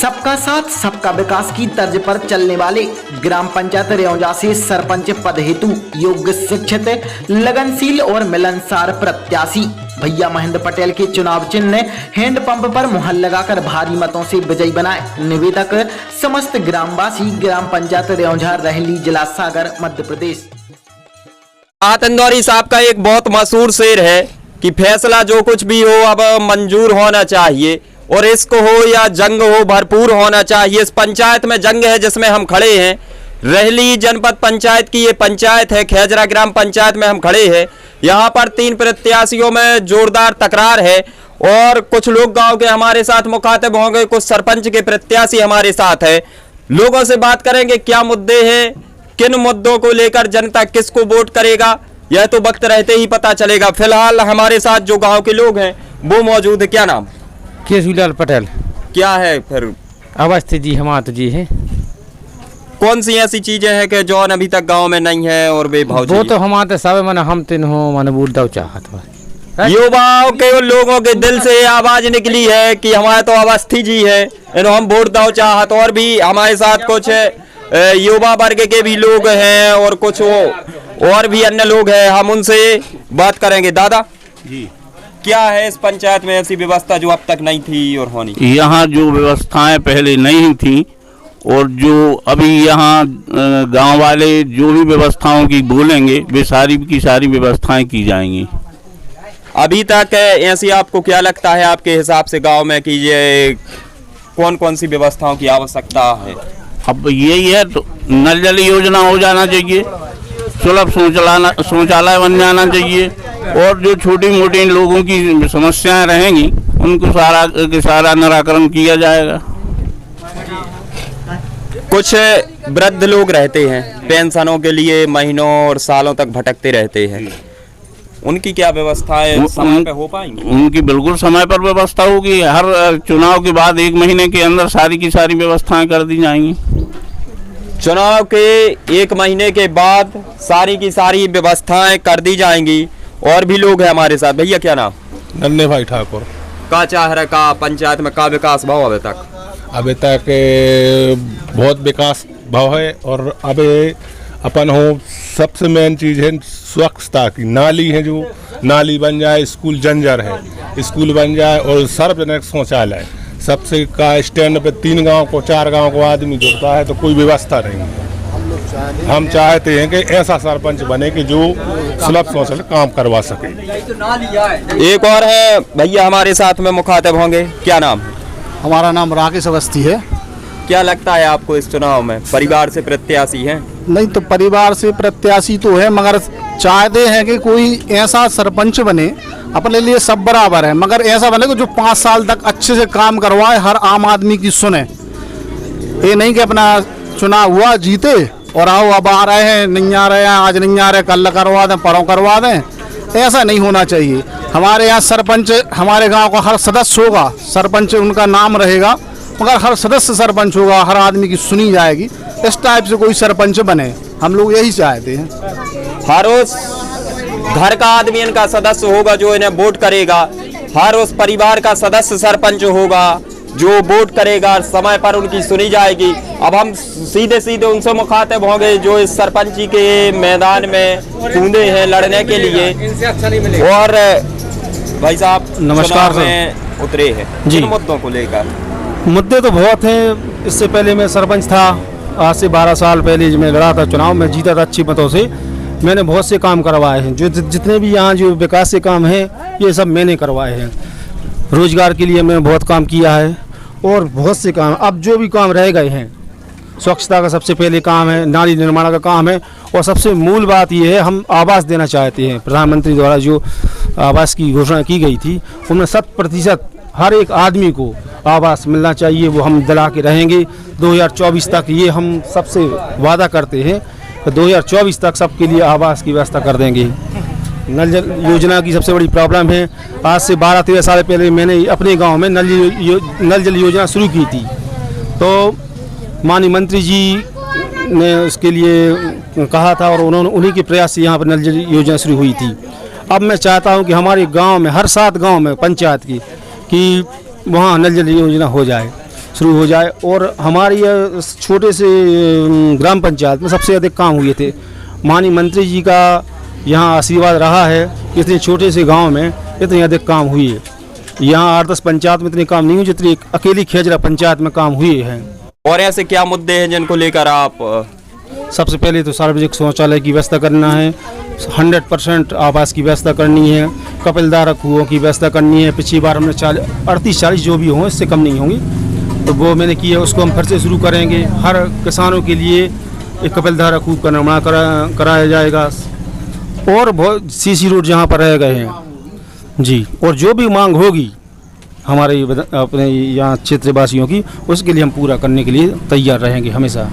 सबका साथ सबका विकास की तर्ज पर चलने वाले ग्राम पंचायत रेौजा से सरपंच पद हेतु योग्य, शिक्षित, लगनशील और मिलनसार प्रत्याशी भैया महेंद्र पटेल के चुनाव चिन्ह हैंडपंप पर मुहर लगाकर भारी मतों से विजयी बनाए। निवेदक समस्त ग्रामवासी, ग्राम पंचायत रेौजा, रहली, जिला सागर, मध्य प्रदेश। इंदौरी साहब का एक बहुत मशहूर शेर है कि फैसला जो कुछ भी हो अब मंजूर होना चाहिए, और इसको हो या जंग हो भरपूर होना चाहिए। इस पंचायत में जंग है जिसमें हम खड़े हैं। रहली जनपद पंचायत की ये पंचायत है, खेजरा ग्राम पंचायत में हम खड़े हैं। यहाँ पर 3 प्रत्याशियों में जोरदार तकरार है और कुछ लोग गांव के हमारे साथ मुखातिब होंगे, कुछ सरपंच के प्रत्याशी हमारे साथ है। लोगों से बात करेंगे क्या मुद्दे हैं, किन मुद्दों को लेकर जनता किसको वोट करेगा, यह तो वक्त रहते ही पता चलेगा। फिलहाल हमारे साथ जो गांव के लोग हैं वो मौजूद है। क्या नाम? केशुलाल पटेल। क्या है फिर? अवस्थी जी, हमात जी है। कौन सी ऐसी चीजें हैं कि जो अभी तक गांव में नहीं है और वे भाव? वो तो हमारे सब मन हम तीन हो मन बोल दो चाहत युवाओं के लोगों के दिल से आवाज निकली है कि हमारे तो अवस्थी जी है, इन्हों हम वोट दो चाहत। और भी हमारे साथ कुछ युवा वर्ग के भी लोग हैं और कुछ और भी अन्य लोग हैं, हम उनसे बात करेंगे। दादा जी, क्या है इस पंचायत में ऐसी व्यवस्था जो अब तक नहीं थी और होनी? यहाँ जो व्यवस्थाएं पहले नहीं थी और जो अभी यहाँ गांव वाले जो भी व्यवस्थाओं की बोलेंगे वे सारी की सारी व्यवस्थाएं की जाएंगी। अभी तक ऐसी आपको क्या लगता है आपके हिसाब से गांव में कि ये कौन कौन सी व्यवस्थाओं की आवश्यकता है? अब यही है, तो नल जल योजना हो जाना चाहिए, सुलभ शौचालय बन जाना चाहिए, और जो छोटी मोटी लोगों की समस्याएं रहेंगी उनको सारा निराकरण किया जाएगा। कुछ वृद्ध लोग रहते हैं, पेंशनों के लिए महीनों और सालों तक भटकते रहते हैं, उनकी क्या व्यवस्थाएं समय पे हो पाएंगी? उनकी बिल्कुल समय पर व्यवस्था होगी। हर चुनाव के बाद 1 महीने के अंदर सारी की सारी व्यवस्थाएं कर दी जाएंगी। चुनाव के 1 महीने के बाद सारी की सारी व्यवस्थाएं कर दी जाएंगी। और भी लोग हैं हमारे साथ। भैया क्या नाम? नन्हे भाई ठाकुर। का चाह रहा का पंचायत में का विकास भाव अभी तक बहुत विकास भाव है। और अभी अपन हो सबसे मेन चीज है स्वच्छता की। नाली है, जो नाली बन जाए, स्कूल जंजर है, स्कूल बन जाए, और सार्वजनिक शौचालय। सबसे का स्टैंड पे 3 गांव को 4 गांव को आदमी जुड़ता है तो कोई व्यवस्था नहीं है। हम चाहते हैं कि ऐसा सरपंच बने कि जो सुलभ शौचालय काम करवा सके। एक और है भैया हमारे साथ में मुखातिब होंगे। क्या नाम? हमारा नाम राकेश अवस्थी है। क्या लगता है आपको इस चुनाव में परिवार से प्रत्याशी हैं? नहीं तो परिवार से प्रत्याशी तो है, मगर चाहते हैं कि कोई ऐसा सरपंच बने, अपने लिए सब बराबर है, मगर ऐसा बने कि जो 5 साल तक अच्छे से काम करवाए, हर आम आदमी की सुने। ये नहीं कि अपना चुनाव हुआ जीते और आओ अब आ रहे हैं, नहीं आ रहे हैं, आज नहीं आ रहे, कल करवा दें, परसों करवा दें। ऐसा नहीं होना चाहिए। हमारे यहाँ सरपंच, हमारे गांव का हर सदस्य होगा, सरपंच उनका नाम रहेगा, मगर हर सदस्य सरपंच होगा, हर आदमी की सुनी जाएगी। इस टाइप से कोई सरपंच बने, हम लोग यही चाहते हैं। हर उस घर का आदमी इनका सदस्य होगा जो इन्हें वोट करेगा, हर उस परिवार का सदस्य सरपंच होगा जो वोट करेगा, समय पर उनकी सुनी जाएगी। अब हम सीधे सीधे उनसे मुखातिब होंगे जो इस सरपंची के मैदान में कूदे हैं लड़ने के लिए। और भाई साहब नमस्कार में उतरे हैं जी, मुद्दों को लेकर। मुद्दे तो बहुत हैं। इससे पहले मैं सरपंच था, आज से 12 साल पहले मैं लड़ा था चुनाव में, जीता था अच्छी मतों से। मैंने बहुत से काम करवाए हैं, जो जितने भी यहाँ जो विकास के काम हैं ये सब मैंने करवाए हैं। रोजगार के लिए मैंने बहुत काम किया है और बहुत से काम अब जो भी काम रह गए हैं। स्वच्छता का सबसे पहले काम है, नाली निर्माण का काम है, और सबसे मूल बात ये है हम आवास देना चाहते हैं। प्रधानमंत्री द्वारा जो आवास की घोषणा की गई थी उनमें 100% हर एक आदमी को आवास मिलना चाहिए, वो हम दिला के रहेंगे 2024 तक। ये हम सबसे वादा करते हैं कि 2024 तक सबके लिए आवास की व्यवस्था कर देंगे। नल जल योजना की सबसे बड़ी प्रॉब्लम है। आज से 12-13 साल पहले मैंने अपने गांव में नल जल योजना शुरू की थी, तो माननीय मंत्री जी ने उसके लिए कहा था और उन्हीं के प्रयास से यहाँ पर नल जल योजना शुरू हुई थी। अब मैं चाहता हूँ कि हमारे गांव में हर 7 गांव में पंचायत की कि वहाँ नल जल योजना हो जाए। शुरू हो जाए। और हमारी इस छोटे से ग्राम पंचायत में सबसे अधिक काम हुए थे। माननीय मंत्री जी का यहाँ आशीर्वाद रहा है, इतने छोटे से गांव में इतने अधिक काम हुए। यहाँ 8-10 पंचायत में इतने काम नहीं हुए जितनी अकेली खेजरा पंचायत में काम हुए हैं। और ऐसे क्या मुद्दे हैं जिनको लेकर आप सबसे पहले तो सार्वजनिक शौचालय की व्यवस्था करना है, 100% आवास की व्यवस्था करनी है, कपिलधारा कुओं की व्यवस्था करनी है। पिछली बार हमने 38-40 जो भी हों, इससे कम नहीं होंगी, तो वो मैंने की है, उसको हम फिर से शुरू करेंगे। हर किसानों के लिए एक कपिलधारा कुओं का निर्माण कराया जाएगा। और बहुत सीसी रोड जहाँ पर रह गए हैं जी, और जो भी मांग होगी हमारे अपने यहाँ क्षेत्रवासियों की, उसके लिए हम पूरा करने के लिए तैयार रहेंगे हमेशा।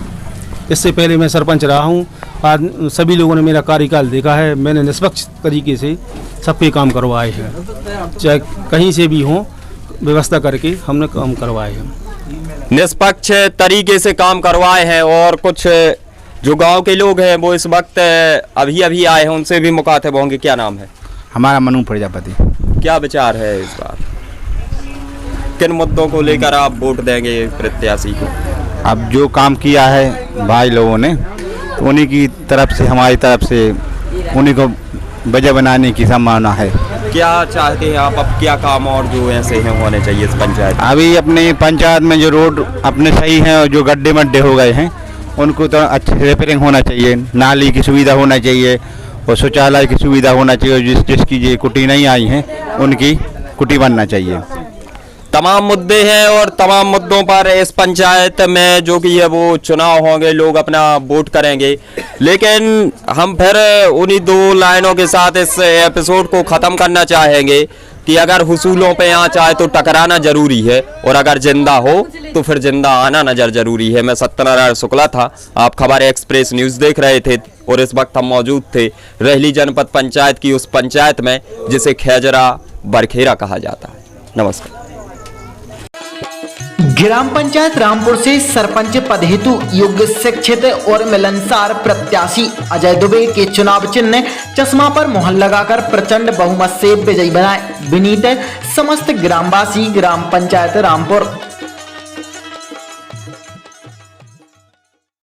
इससे पहले मैं सरपंच रहा हूँ, आज सभी लोगों ने मेरा कार्यकाल देखा है। मैंने निष्पक्ष तरीके से सबके काम करवाए हैं, चाहे कहीं से भी हों, व्यवस्था करके हमने काम करवाए हैं। निष्पक्ष तरीके से काम करवाए हैं। और कुछ जो गांव के लोग हैं वो इस वक्त अभी आए हैं, उनसे भी मुखातिब होंगे। क्या नाम है? हमारा मनु प्रजापति। क्या विचार है इस बार? किन मुद्दों को लेकर आप वोट देंगे प्रत्याशी को? अब जो काम किया है भाई लोगों ने, तो उन्हीं की तरफ से, हमारी तरफ से उन्हीं को वजह बनाने की संभावना है। क्या चाहते हैं आप? अब क्या काम और जो ऐसे हैं होने चाहिए इस पंचायत? अभी अपने पंचायत में जो रोड अपने सही हैं और जो गड्ढे मड्ढे हो गए हैं उनको तो अच्छे रिपेयरिंग होना चाहिए, नाली की सुविधा होना चाहिए और शौचालय की सुविधा होना चाहिए। जिसकी ये कुटी नहीं आई है उनकी कुटी बनना चाहिए। तमाम मुद्दे हैं और तमाम मुद्दों पर इस पंचायत में जो कि है वो चुनाव होंगे, लोग अपना वोट करेंगे। लेकिन हम फिर उन्हीं 2 लाइनों के साथ इस एपिसोड को ख़त्म करना चाहेंगे कि अगर हुसूलों पे आँच आए तो टकराना जरूरी है, और अगर जिंदा हो तो फिर जिंदा आना नजर जरूरी है। मैं सत्यनारायण शुक्ला था, आप खबर एक्सप्रेस न्यूज़ देख रहे थे, और इस वक्त हम मौजूद थे रेहली जनपद पंचायत की उस पंचायत में जिसे खेजरा बरखेरा कहा जाता है। नमस्कार। ग्राम पंचायत रामपुर से सरपंच पद हेतु योग्य शिक्षित और मिलनसार प्रत्याशी अजय दुबे के चुनाव चिन्ह चश्मा पर मोहर लगाकर प्रचंड बहुमत से विजयी बनाए। विनीत समस्त ग्रामवासी ग्राम पंचायत रामपुर।